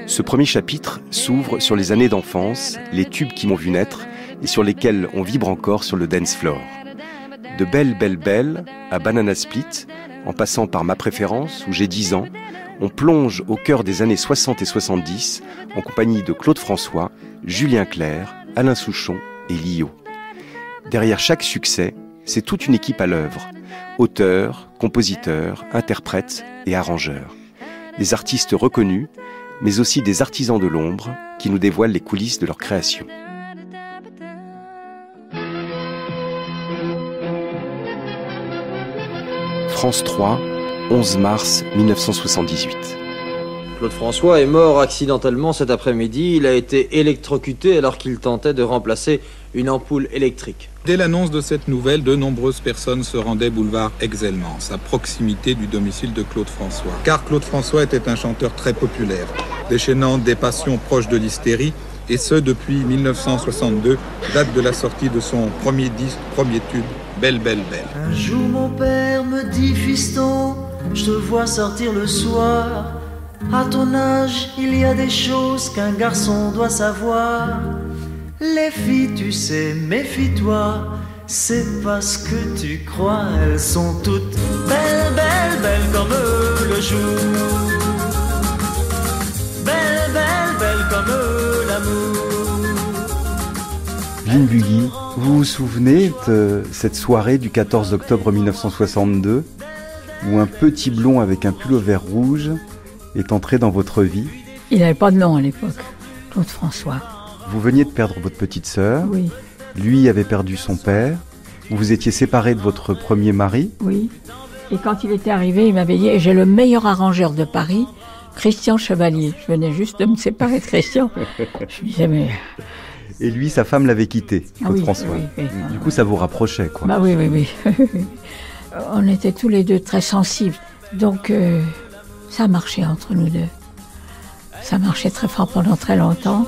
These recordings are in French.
Ce premier chapitre s'ouvre sur les années d'enfance, les tubes qui m'ont vu naître et sur lesquels on vibre encore sur le dance floor. De Belle, Belle, Belle à Banana Split, en passant par Ma préférence, où j'ai 10 ans, on plonge au cœur des années 60 et 70 en compagnie de Claude François, Julien Clerc, Alain Souchon et Lio. Derrière chaque succès, c'est toute une équipe à l'œuvre. Auteurs, compositeurs, interprètes et arrangeurs. Des artistes reconnus, mais aussi des artisans de l'ombre qui nous dévoilent les coulisses de leur création. France 3, 11 mars 1978. Claude François est mort accidentellement cet après-midi. Il a été électrocuté alors qu'il tentait de remplacer une ampoule électrique. Dès l'annonce de cette nouvelle, de nombreuses personnes se rendaient boulevard Aix-Elmans, à proximité du domicile de Claude François. Car Claude François était un chanteur très populaire, déchaînant des passions proches de l'hystérie, et ce depuis 1962, date de la sortie de son premier disque, premier tube, Belle, Belle, Belle. Un jour mon père me dit, fiston, je te vois sortir le soir. À ton âge, il y a des choses qu'un garçon doit savoir. Les filles, tu sais, méfie-toi, c'est parce que tu crois, elles sont toutes belles, belles, belles comme le jour. Belles, belles, belles comme l'amour. Lynn Buggy, vous vous souvenez de cette soirée du 14 octobre 1962 où un petit blond avec un pullover rouge est entré dans votre vie? Il n'avait pas de nom à l'époque, Claude François. Vous veniez de perdre votre petite sœur. Oui. Lui avait perdu son père. Vous étiez séparés de votre premier mari. Oui. Et quand il était arrivé, il m'avait dit « J'ai le meilleur arrangeur de Paris, Christian Chevalier ». Je venais juste de me séparer de Christian. Je me disais « Mais… » Et lui, sa femme l'avait quitté, Claude François. Oui. Du coup, ça vous rapprochait, quoi. Bah oui. On était tous les deux très sensibles. Donc, ça marchait entre nous deux. Ça marchait très fort pendant très longtemps.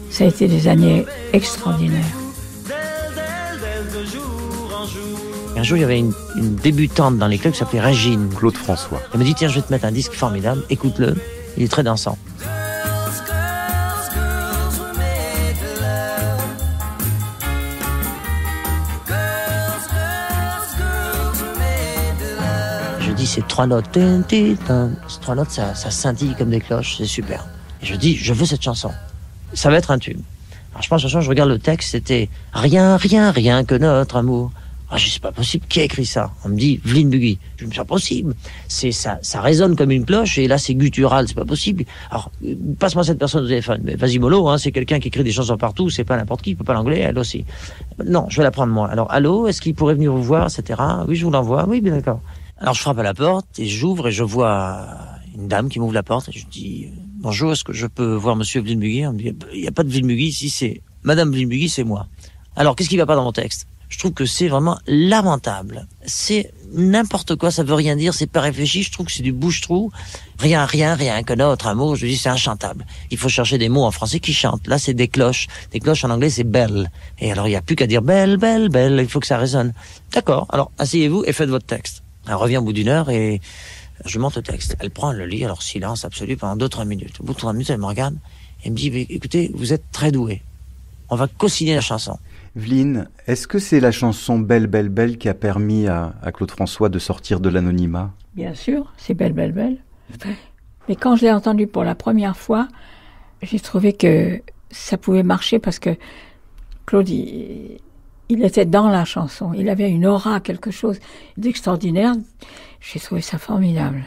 Ça a été des années extraordinaires. Un jour, il y avait une débutante dans les clubs qui s'appelait Régine. Claude François. Elle me dit, tiens, je vais te mettre un disque formidable, écoute-le, il est très dansant. Je dis, c'est 3 notes. Ces 3 notes, ça scintille comme des cloches, c'est super. Et je dis, je veux cette chanson. Ça va être un tube. Alors je pense, je regarde le texte, c'était rien, rien, rien que notre amour. Ah, je dis, c'est pas possible, qui a écrit ça? On me dit, Lynn Buggy. Je me dis, c'est pas possible. Ça résonne comme une cloche, et là, c'est guttural, c'est pas possible. Alors, passe-moi cette personne au téléphone. Mais vas-y, mollo, hein, c'est quelqu'un qui écrit des chansons partout, c'est pas n'importe qui, il peut pas l'anglais, elle aussi. Non, je vais la prendre moi. Alors, allô, est-ce qu'il pourrait venir vous voir, etc. Oui, je vous l'envoie. Oui, bien d'accord. Alors, je frappe à la porte, et j'ouvre, et je vois une dame qui m'ouvre la porte, et je dis, bonjour, est-ce que je peux voir monsieur Lynn Buggy? On me dit, il n'y a pas de Lynn Buggy ici, c'est madame Lynn Buggy, c'est moi. Alors, qu'est-ce qui va pas dans mon texte? Je trouve que c'est vraiment lamentable. C'est n'importe quoi, ça veut rien dire, c'est pas réfléchi, je trouve que c'est du bouche-trou. Rien, rien, rien que notre amour, je dis c'est inchantable. Il faut chercher des mots en français qui chantent. Là, c'est des cloches. Des cloches en anglais, c'est belle. Et alors, il n'y a plus qu'à dire belle, belle, belle, il faut que ça résonne. D'accord, alors asseyez-vous et faites votre texte. Elle revient au bout d'une heure et je monte le texte. Elle prend, elle le lit, alors silence absolu pendant 2-3 minutes. Au bout de 3 minutes, elle me regarde et me dit, écoutez, vous êtes très doué. On va co-signer la chanson. Vline, est-ce que c'est la chanson Belle, Belle, Belle qui a permis à Claude François de sortir de l'anonymat? Bien sûr, c'est Belle, Belle, Belle. Mais quand je l'ai entendue pour la première fois, j'ai trouvé que ça pouvait marcher parce que Claude, il était dans la chanson. Il avait une aura, quelque chose d'extraordinaire. J'ai trouvé ça formidable.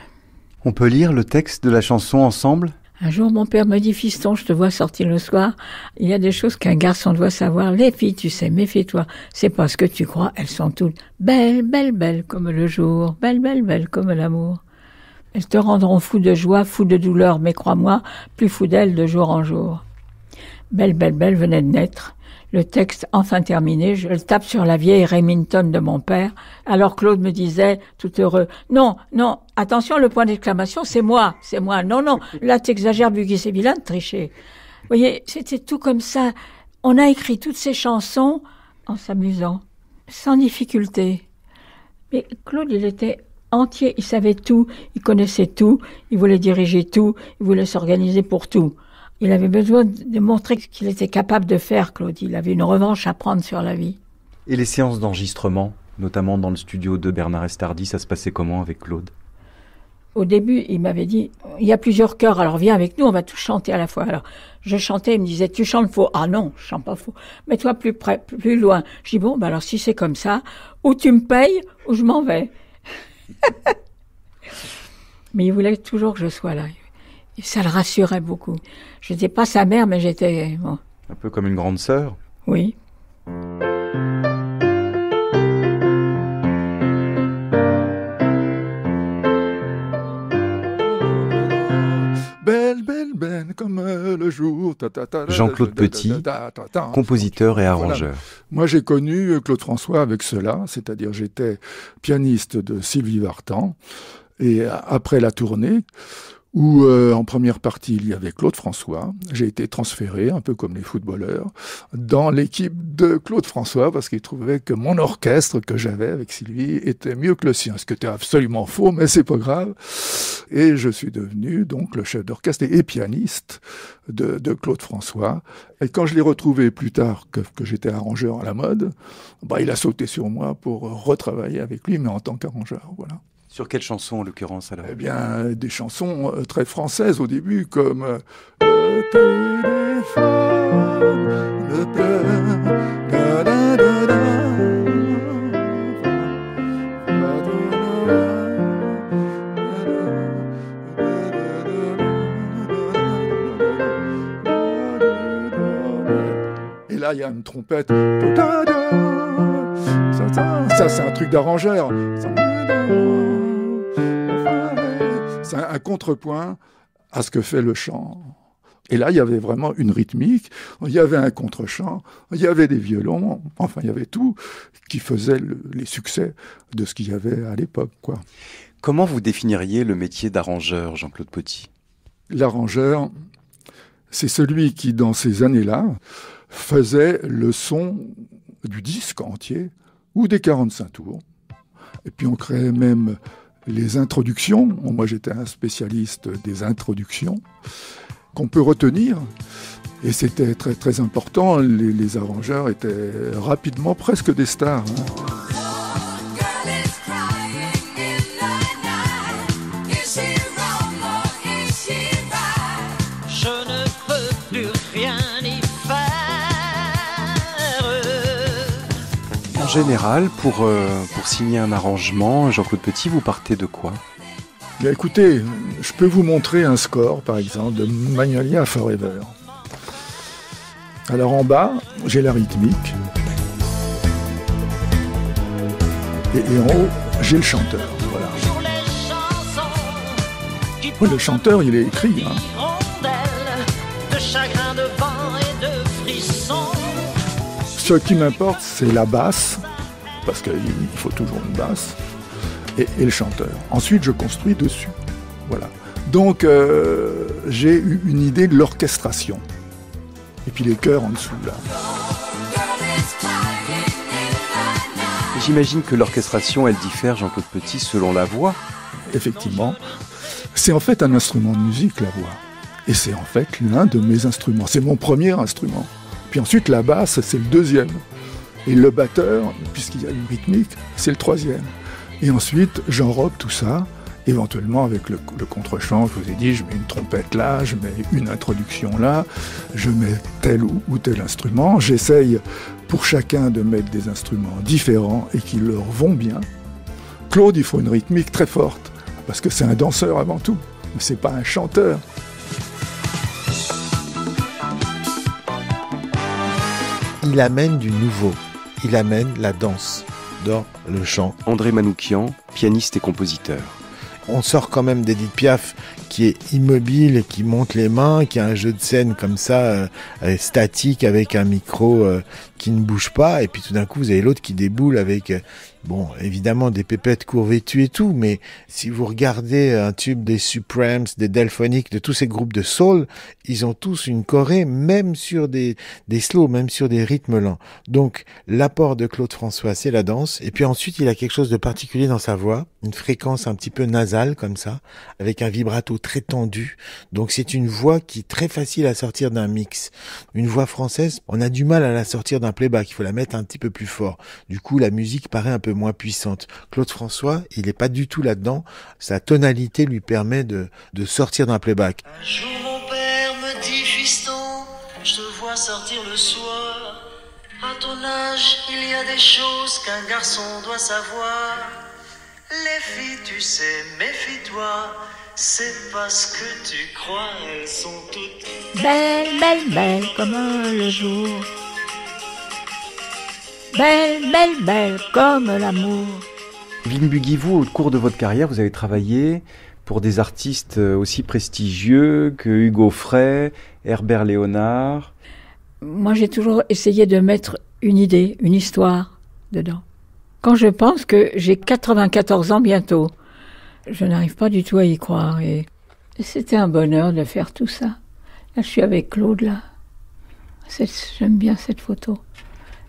On peut lire le texte de la chanson ensemble? Un jour, mon père me dit, fiston, je te vois sortir le soir. Il y a des choses qu'un garçon doit savoir. Les filles, tu sais, méfie-toi. C'est pas ce que tu crois. Elles sont toutes belles, belles, belles comme le jour. Belles, belles, belles comme l'amour. Elles te rendront fou de joie, fou de douleur. Mais crois-moi, plus fou d'elles de jour en jour. Belle, belle, belle venait de naître. Le texte enfin terminé, je le tape sur la vieille Remington de mon père. Alors Claude me disait, tout heureux, non, non, attention, le point d'exclamation, c'est moi. Non, non, là t'exagères, Buggy, c'est vilain de tricher. Vous voyez, c'était tout comme ça. On a écrit toutes ces chansons en s'amusant, sans difficulté. Mais Claude, il était entier, il savait tout, il connaissait tout, il voulait diriger tout, il voulait s'organiser pour tout. Il avait besoin de montrer ce qu'il était capable de faire, Claude. Il avait une revanche à prendre sur la vie. Et les séances d'enregistrement, notamment dans le studio de Bernard Estardi, ça se passait comment avec Claude ? Au début, il m'avait dit, il y a plusieurs chœurs, alors viens avec nous, on va tous chanter à la fois. Alors, je chantais, il me disait, tu chantes faux. Ah non, je chante pas faux. Mets-toi plus près, plus loin. Je dis, bon, alors si c'est comme ça, ou tu me payes, ou je m'en vais. Mais il voulait toujours que je sois là. Et ça le rassurait beaucoup. Je n'étais pas sa mère, mais j'étais... Bon. Un peu comme une grande sœur ? Oui. Belle, belle, belle, comme le jour. Jean-Claude Petit, compositeur et arrangeur. Voilà. Moi, j'ai connu Claude François avec cela, c'est-à-dire j'étais pianiste de Sylvie Vartan, et après la tournée, où en première partie il y avait Claude François, j'ai été transféré, un peu comme les footballeurs, dans l'équipe de Claude François, parce qu'il trouvait que mon orchestre que j'avais avec Sylvie était mieux que le sien, ce qui était absolument faux, mais c'est pas grave. Et je suis devenu donc le chef d'orchestre et pianiste de Claude François. Et quand je l'ai retrouvé plus tard, que j'étais arrangeur à la mode, il a sauté sur moi pour retravailler avec lui, mais en tant qu'arrangeur, voilà. Sur quelle chanson, en l'occurrence, alors ? Eh bien, des chansons très françaises au début, comme le téléphone, le pleur, da da da da. Et là, il y a une trompette. Ça c'est un truc d'arrangeur. C'est un contrepoint à ce que fait le chant. Et là, il y avait vraiment une rythmique, il y avait un contre-chant, il y avait des violons, enfin, il y avait tout qui faisait les succès de ce qu'il y avait à l'époque, quoi. Comment vous définiriez le métier d'arrangeur, Jean-Claude Petit ? L'arrangeur, c'est celui qui, dans ces années-là, faisait le son du disque entier ou des 45 tours. Et puis on créait même les introductions. Moi, j'étais un spécialiste des introductions qu'on peut retenir. Et c'était très, très important. Les arrangeurs étaient rapidement presque des stars. Je ne peux plus rien y faire. En général, pour signer un arrangement, Jean-Claude Petit, vous partez de quoi ? Bien, écoutez, je peux vous montrer un score, par exemple, de Magnolia Forever. Alors en bas, j'ai la rythmique. Et en haut, j'ai le chanteur. Voilà. Oui, le chanteur, il est écrit. Ce qui m'importe, c'est la basse, parce qu'il faut toujours une basse, et le chanteur. Ensuite, je construis dessus. Voilà. Donc, j'ai eu une idée de l'orchestration. Et puis les chœurs en dessous, là. J'imagine que l'orchestration, elle diffère, Jean-Claude Petit, selon la voix. Effectivement. C'est en fait un instrument de musique, la voix. Et c'est en fait l'un de mes instruments. C'est mon premier instrument. Puis ensuite, la basse, c'est le deuxième. Et le batteur, puisqu'il y a une rythmique, c'est le troisième. Et ensuite, j'enrobe tout ça, éventuellement avec le contre-chant. Je vous ai dit, je mets une trompette là, je mets une introduction là, je mets tel ou tel instrument. J'essaye pour chacun de mettre des instruments différents et qui leur vont bien. Claude, il faut une rythmique très forte, parce que c'est un danseur avant tout, mais c'est pas un chanteur. Il amène du nouveau, il amène la danse dans le chant. André Manoukian, pianiste et compositeur. On sort quand même d'Edith Piaf qui est immobile et qui monte les mains, qui a un jeu de scène comme ça, statique avec un micro qui ne bouge pas, et puis tout d'un coup vous avez l'autre qui déboule avec Bon, évidemment, des pépettes court vêtues et tout, mais si vous regardez un tube des Supremes, des Delphonics, de tous ces groupes de soul, ils ont tous une choré, même sur des slows, même sur des rythmes lents. Donc, l'apport de Claude François, c'est la danse. Et puis ensuite, il a quelque chose de particulier dans sa voix, une fréquence un petit peu nasale, comme ça, avec un vibrato très tendu. Donc, c'est une voix qui est très facile à sortir d'un mix. Une voix française, on a du mal à la sortir d'un playback, il faut la mettre un petit peu plus fort. Du coup, la musique paraît un peu moins puissante. Claude François, il n'est pas du tout là-dedans. Sa tonalité lui permet de sortir d'un playback. Un jour mon père me dit, fiston, je te vois sortir le soir. À ton âge, il y a des choses qu'un garçon doit savoir. Les filles, tu sais, méfie-toi. C'est parce que tu crois, elles sont toutes belles, belles, belles comme le jour. Belle, belle, belle comme l'amour. Evelyne Bugui, vous, au cours de votre carrière, vous avez travaillé pour des artistes aussi prestigieux que Hugo Frey, Herbert Léonard. Moi, j'ai toujours essayé de mettre une idée, une histoire dedans. Quand je pense que j'ai 94 ans bientôt, je n'arrive pas du tout à y croire. Et c'était un bonheur de faire tout ça. Là, je suis avec Claude, là. J'aime bien cette photo.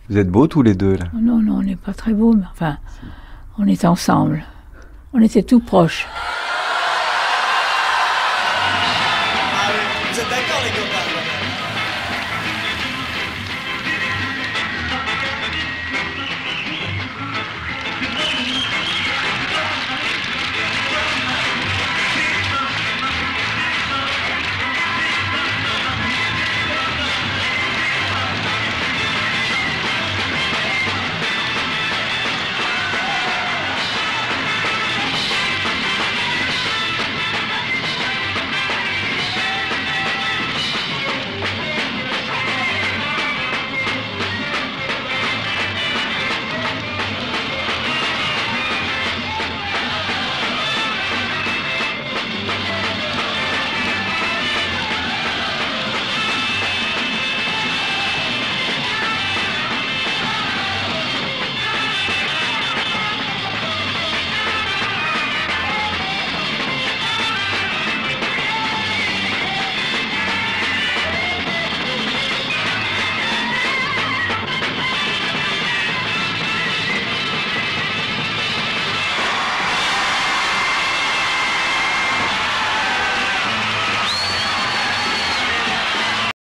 Vous êtes beaux tous les deux, là. Non, on n'est pas très beaux, mais enfin, on était ensemble. On était tout proches. Ah oui, vous êtes d'accord, les copains?